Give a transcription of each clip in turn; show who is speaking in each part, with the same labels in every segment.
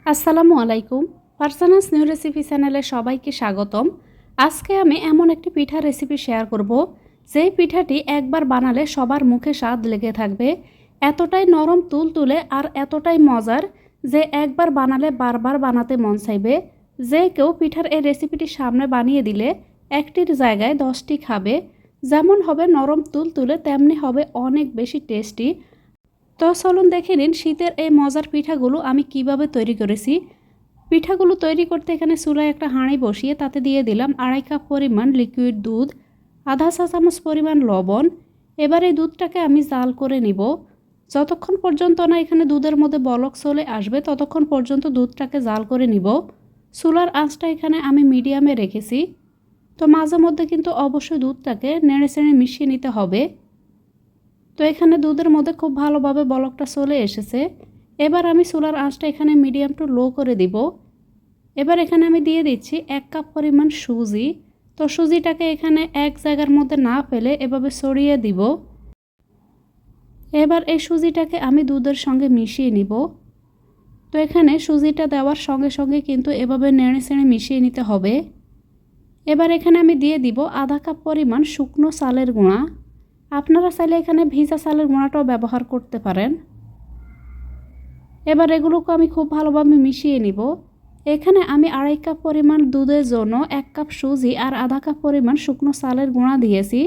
Speaker 1: আসসালামু আলাইকুম। Farzana's new recipe চ্যানেলে সবাইকে স্বাগতম। আজকে আমি এমন একটি পিঠা রেসিপি শেয়ার করব, যেই পিঠাটি একবার বানালে সবার মুখে স্বাদ লেগে থাকবে। এতটাই নরম তুলতুলে আর এতটাই মজার যে একবার বানালে বারবার বানাতে মন চাইবে। যে কেউ পিঠার এই রেসিপিটি সামনে বানিয়ে দিলে একটির জায়গায় 10টি খাবে। যেমন হবে নরম তুলতুলে, তেমনি হবে অনেক বেশি টেস্টি। তো চলুন দেখে নিন শীতের এই মজার পিঠাগুলো আমি কিভাবে তৈরি করেছি। পিঠাগুলো তৈরি করতে এখানে চুলায় একটা হাঁড়ি বসিয়ে তাতে দিয়ে দিলাম 2.5 কাপ পরিমাণ লিকুইড দুধ, আধা চা চামচ পরিমাণ লবণ। এবার এই দুধটাকে আমি জাল করে নিব। যতক্ষণ পর্যন্ত না এখানে দুধের মধ্যে বলক চলে আসবে ততক্ষণ পর্যন্ত দুধটাকে জাল করে নিব। চুলার আঁচটা এখানে আমি মিডিয়ামে রেখেছি। তো মাঝে মধ্যে কিন্তু অবশ্যই দুধটাকে নেড়ে চেড়ে মিশিয়ে নিতে হবে। তো এখানে দুধের মধ্যে খুব ভালোভাবে বলকটা চলে এসেছে। এবার আমি চুলার আঁচটা এখানে মিডিয়াম টু লো করে দিব। এবার এখানে আমি দিয়ে দিচ্ছি 1 কাপ পরিমাণ সুজি। তো সুজিটাকে এখানে এক জায়গার মধ্যে না ফেলে এভাবে ছড়িয়ে দিব। এবার এই সুজিটাকে আমি দুধের সঙ্গে মিশিয়ে নিব। তো এখানে সুজিটা দেওয়ার সঙ্গে সঙ্গে কিন্তু এভাবে নেড়ে চেড়ে মিশিয়ে নিতে হবে। এবার এখানে আমি দিয়ে দিব আধা কাপ পরিমাণ শুকনো চালের গুঁড়া। আপনারা চাইলে এখানে ভিজা চালের গুঁড়াটাও ব্যবহার করতে পারেন। এবার এগুলোকে আমি খুব ভালোভাবে মিশিয়ে নিব। এখানে আমি 2.5 কাপ পরিমাণ দুধের জন্য 1 কাপ সুজি আর আধা কাপ পরিমাণ শুকনো চালের গুঁড়া দিয়েছি।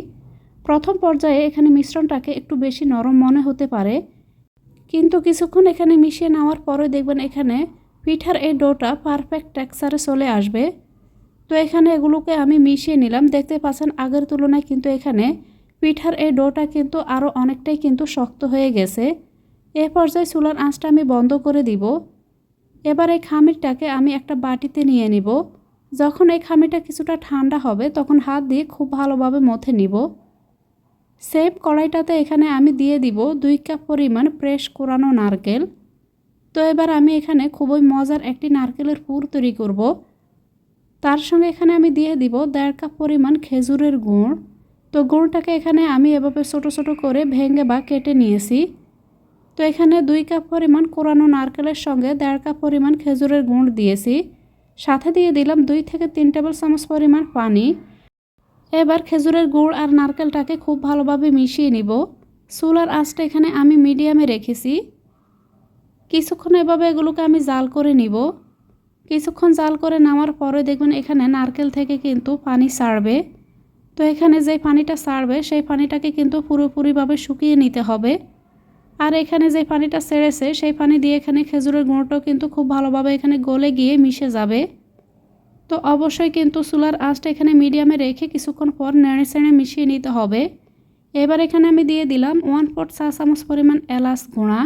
Speaker 1: প্রথম পর্যায়ে এখানে মিশ্রণটাকে একটু বেশি নরম মনে হতে পারে, কিন্তু কিছুক্ষণ এখানে মিশিয়ে নেওয়ার পরে দেখবেন এখানে পিঠার এই ডোটা পারফেক্ট টেক্সচারে চলে আসবে। তো এখানে এগুলোকে আমি মিশিয়ে নিলাম। দেখতে পাচ্ছেন আগের তুলনায় কিন্তু এখানে পিঠার এই ডোটা কিন্তু আরও অনেকটাই কিন্তু শক্ত হয়ে গেছে। এ পর্যায়ে চুলার আঁচটা আমি বন্ধ করে দিব। এবার এই খামিরটাকে আমি একটা বাটিতে নিয়ে নিব। যখন এই খামিরটা কিছুটা ঠান্ডা হবে তখন হাত দিয়ে খুব ভালোভাবে মথে নিব। সেম কড়াইটাতে এখানে আমি দিয়ে দিব 2 কাপ পরিমাণ ফ্রেশ কোরানো নারকেল। তো এবার আমি এখানে খুবই মজার একটি নারকেলের পুর তৈরি করব। তার সঙ্গে এখানে আমি দিয়ে দিব 1.5 কাপ পরিমাণ খেজুরের গুড়। তো গুড়টাকে এখানে আমি এভাবে ছোট ছোট করে ভেঙে বা কেটে নিয়েছি। তো এখানে 2 কাপ পরিমাণ কোরানো নারকেলের সঙ্গে 1.5 কাপ পরিমাণ খেজুরের গুড় দিয়েছি। সাথে দিয়ে দিলাম 2 থেকে 3 টেবিল চামচ পরিমাণ পানি। এবার খেজুরের গুড় আর নারকেলটাকে খুব ভালোভাবে মিশিয়ে নিব। চুলার আঁচটা এখানে আমি মিডিয়ামে রেখেছি। কিছুক্ষণ এভাবে এগুলোকে আমি জাল করে নিব। কিছুক্ষণ জাল করে নেওয়ার পরে দেখবেন এখানে নারকেল থেকে কিন্তু পানি ছাড়বে। তো এখানে যে পানিটা ছাড়বে সেই পানিটাকে কিন্তু পুরোপুরিভাবে শুকিয়ে নিতে হবে। আর এখানে যে পানিটা ছেড়েছে সেই পানি দিয়ে এখানে খেজুরের গুঁড়োটাও কিন্তু খুব ভালোভাবে এখানে গলে গিয়ে মিশে যাবে। তো অবশ্যই কিন্তু চুলার আঁচটা এখানে মিডিয়ামে রেখে কিছুক্ষণ পর নেড়ে চেড়ে মিশিয়ে নিতে হবে। এবার এখানে আমি দিয়ে দিলাম 1/4 চা চামচ পরিমাণ এলাচ গুঁড়া।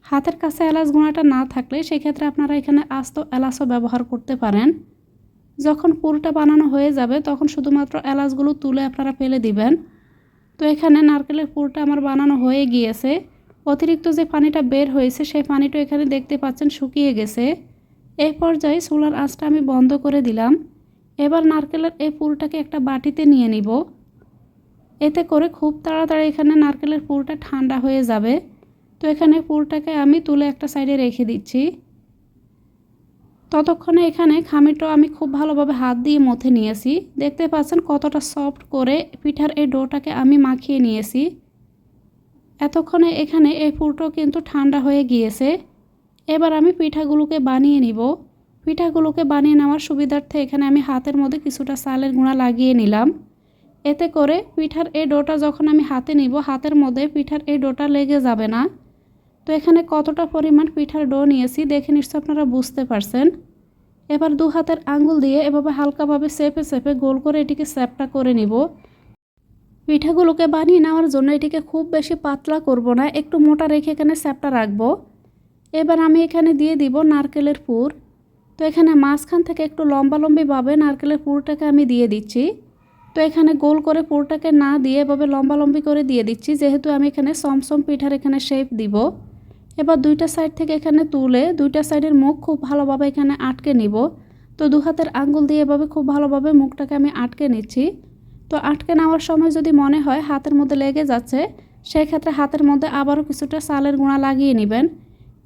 Speaker 1: হাতের কাছে এলাচ গুঁড়াটা না থাকলে সেক্ষেত্রে আপনারা এখানে আস্ত এলাচও ব্যবহার করতে পারেন। যখন পুরটা বানানো হয়ে যাবে তখন শুধুমাত্র এলাচগুলো তুলে আপনারা ফেলে দিবেন। তো এখানে নারকেলের পুরটা আমার বানানো হয়ে গিয়েছে। অতিরিক্ত যে পানিটা বের হয়েছে সেই পানিটা এখানে দেখতে পাচ্ছেন শুকিয়ে গেছে। এই পর্যায়ে চুলার আঁচটা আমি বন্ধ করে দিলাম। এবার নারকেলের এই পুরটাকে একটা বাটিতে নিয়ে নিব। এতে করে খুব তাড়াতাড়ি এখানে নারকেলের পুরটা ঠান্ডা হয়ে যাবে। তো এখানে পুরটাকে আমি তুলে একটা সাইডে রেখে দিচ্ছি। ততক্ষণে এখানে খামিরটাও আমি খুব ভালোভাবে হাত দিয়ে মথে নিয়েছি। দেখতে পাচ্ছেন কতটা সফট করে পিঠার এই ডোটাকে আমি মাখিয়ে নিয়েছি। এতক্ষণে এখানে এই পুরটাও কিন্তু ঠান্ডা হয়ে গিয়েছে। এবার আমি পিঠাগুলোকে বানিয়ে নিব। পিঠাগুলোকে বানিয়ে নেওয়ার সুবিধার্থে এখানে আমি হাতের মধ্যে কিছুটা চালের গুঁড়া লাগিয়ে নিলাম। এতে করে পিঠার এই ডোটা যখন আমি হাতে নিব হাতের মধ্যে পিঠার এই ডোটা লেগে যাবে না। তো এখানে কতটা পরিমাণ পিঠার ডো নিয়েছি দেখে নিশ্চয় আপনারা বুঝতে পারছেন। এবার 2 হাতের আঙ্গুল দিয়ে এভাবে হালকাভাবে চেপে চেপে গোল করে এটিকে চ্যাপটা করে নিব। পিঠাগুলোকে বানিয়ে নেওয়ার জন্য এটিকে খুব বেশি পাতলা করব না, একটু মোটা রেখে এখানে চ্যাপটা রাখবো। এবার আমি এখানে দিয়ে দিব নারকেলের পুর। তো এখানে মাঝখান থেকে একটু লম্বালম্বিভাবে নারকেলের পুরটাকে আমি দিয়ে দিচ্ছি। তো এখানে গোল করে পুরটাকে না দিয়ে এভাবে লম্বালম্বি করে দিয়ে দিচ্ছি, যেহেতু আমি এখানে চমচম পিঠার এখানে শেপ দিব। এবার 2টা সাইড থেকে এখানে তুলে 2টা সাইডের মুখ খুব ভালোভাবে এখানে আটকে নিব। তো 2 হাতের আঙ্গুল দিয়ে এভাবে খুব ভালোভাবে মুখটাকে আমি আটকে নিচ্ছি। তো আটকে নেওয়ার সময় যদি মনে হয় হাতের মধ্যে লেগে যাচ্ছে, সেই ক্ষেত্রে হাতের মধ্যে আবারও কিছুটা চালের গুঁড়া লাগিয়ে নেবেন।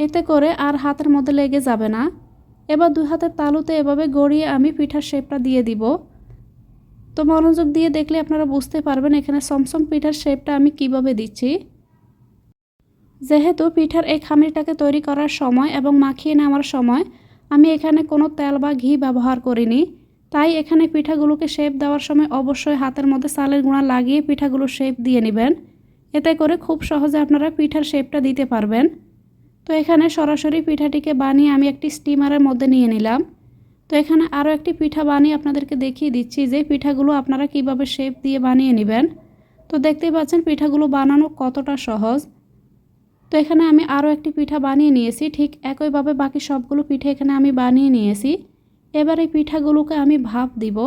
Speaker 1: এতে করে আর হাতের মধ্যে লেগে যাবে না। এবার 2 হাতের তালুতে এভাবে গড়িয়ে আমি পিঠার শেপটা দিয়ে দিব। তো মনোযোগ দিয়ে দেখলে আপনারা বুঝতে পারবেন এখানে সমসম পিঠার শেপটা আমি কিভাবে দিচ্ছি। যেহেতু পিঠার এই খামিরটাকে তৈরি করার সময় এবং মাখিয়ে নেওয়ার সময় আমি এখানে কোনো তেল বা ঘি ব্যবহার করিনি, তাই এখানে পিঠাগুলোকে শেপ দেওয়ার সময় অবশ্যই হাতের মধ্যে চালের গুঁড়া লাগিয়ে পিঠাগুলো শেপ দিয়ে নেবেন। এতে করে খুব সহজে আপনারা পিঠার শেপটা দিতে পারবেন। তো এখানে সরাসরি পিঠাটিকে বানিয়ে আমি একটি স্টিমারের মধ্যে নিয়ে নিলাম। তো এখানে আরও একটি পিঠা বানিয়ে আপনাদেরকে দেখিয়ে দিচ্ছি যে পিঠাগুলো আপনারা কিভাবে শেপ দিয়ে বানিয়ে নেবেন। তো দেখতেই পাচ্ছেন পিঠাগুলো বানানো কতটা সহজ। তো এখানে আমি আরও একটি পিঠা বানিয়ে নিয়েছি, ঠিক একইভাবে বাকি সবগুলো পিঠা এখানে আমি বানিয়ে নিয়েছি। এবার এই পিঠাগুলোকে আমি ভাপ দিব।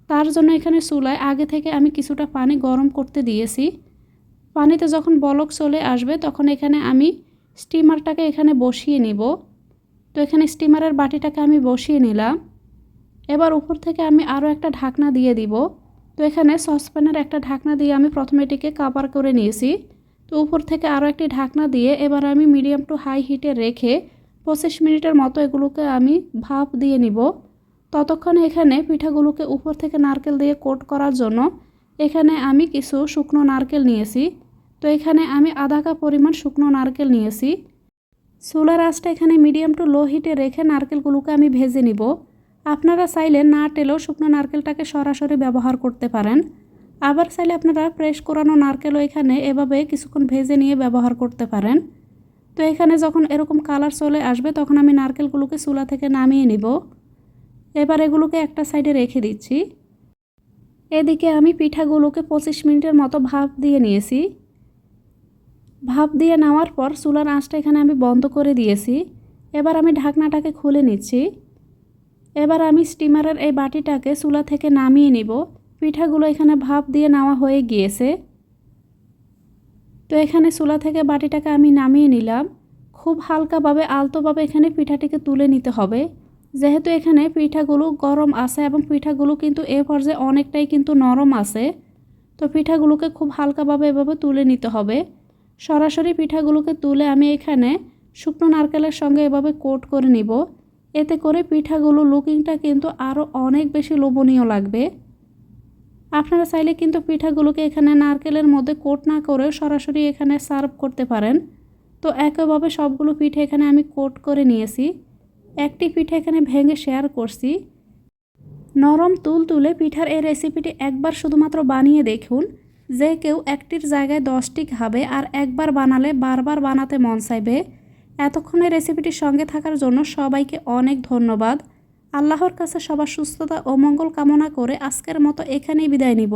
Speaker 1: তার জন্য এখানে চুলায় আগে থেকে আমি কিছুটা পানি গরম করতে দিয়েছি। পানিতে যখন বলক চলে আসবে তখন এখানে আমি স্টিমারটাকে এখানে বসিয়ে নিব। তো এখানে স্টিমারের বাটিটাকে আমি বসিয়ে নিলাম। এবার উপর থেকে আমি আরও একটা ঢাকনা দিয়ে দিব। তো এখানে সসপ্যানের একটা ঢাকনা দিয়ে আমি প্রথমে এটিকে কভার করে নিয়েছি। তো উপর থেকে আরও একটি ঢাকনা দিয়ে এবার আমি মিডিয়াম টু হাই হিটে রেখে 25 মিনিটের মতো এগুলোকে আমি ভাপ দিয়ে নিব। ততক্ষণে এখানে পিঠাগুলোকে উপর থেকে নারকেল দিয়ে কোট করার জন্য এখানে আমি কিছু শুকনো নারকেল নিয়েছি। তো এখানে আমি আধা কাপ পরিমাণ শুকনো নারকেল নিয়েছি। চুলার আঁচটা এখানে মিডিয়াম টু লো হিটে রেখে নারকেলগুলোকে আমি ভেজে নিব। আপনারা চাইলে না টেলেও শুকনো নারকেলটাকে সরাসরি ব্যবহার করতে পারেন। আবার চাইলে আপনারা ফ্রেশ কোরানো নারকেলও এখানে এভাবে কিছুক্ষণ ভেজে নিয়ে ব্যবহার করতে পারেন। তো এখানে যখন এরকম কালার চলে আসবে তখন আমি নারকেলগুলোকে চুলা থেকে নামিয়ে নিব। এবার এগুলোকে একটা সাইডে রেখে দিচ্ছি। এদিকে আমি পিঠাগুলোকে 25 মিনিটের মতো ভাপ দিয়ে নিয়েছি। ভাপ দিয়ে নেওয়ার পর চুলার আঁচটা এখানে আমি বন্ধ করে দিয়েছি। এবার আমি ঢাকনাটাকে খুলে নিচ্ছি। এবার আমি স্টিমারের এই বাটিটাকে চুলা থেকে নামিয়ে নিব। পিঠাগুলো এখানে ভাপ দিয়ে নেওয়া হয়ে গিয়েছে। তো এখানে চুলা থেকে বাটিটাকে আমি নামিয়ে নিলাম। খুব হালকাভাবে আলতোভাবে এখানে পিঠাটিকে তুলে নিতে হবে, যেহেতু এখানে পিঠাগুলো গরম আছে এবং পিঠাগুলো কিন্তু এ পর্যায়ে অনেকটাই কিন্তু নরম আছে। তো পিঠাগুলোকে খুব হালকাভাবে এভাবে তুলে নিতে হবে। সরাসরি পিঠাগুলোকে তুলে আমি এখানে শুকনো নারকেলের সঙ্গে এভাবে কোট করে নিব। এতে করে পিঠাগুলো লুকিংটা কিন্তু আরও অনেক বেশি লোভনীয় লাগবে। আপনারা চাইলে কিন্তু পিঠাগুলোকে এখানে নারকেলের মধ্যে কোট না করেও সরাসরি এখানে সার্ভ করতে পারেন। তো একইভাবে সবগুলো পিঠে এখানে আমি কোট করে নিয়েছি। একটি পিঠে এখানে ভেঙে শেয়ার করছি। নরম তুলতুলে পিঠার এই রেসিপিটি একবার শুধুমাত্র বানিয়ে দেখুন, যে কেউ একটির জায়গায় 10টি খাবে আর একবার বানালে বারবার বানাতে মন চাইবে। এতক্ষণে রেসিপিটির সঙ্গে থাকার জন্য সবাইকে অনেক ধন্যবাদ। আল্লাহর কাছে সবার সুস্থতা ও মঙ্গল কামনা করে আজকের মতো এখানেই বিদায় নিব।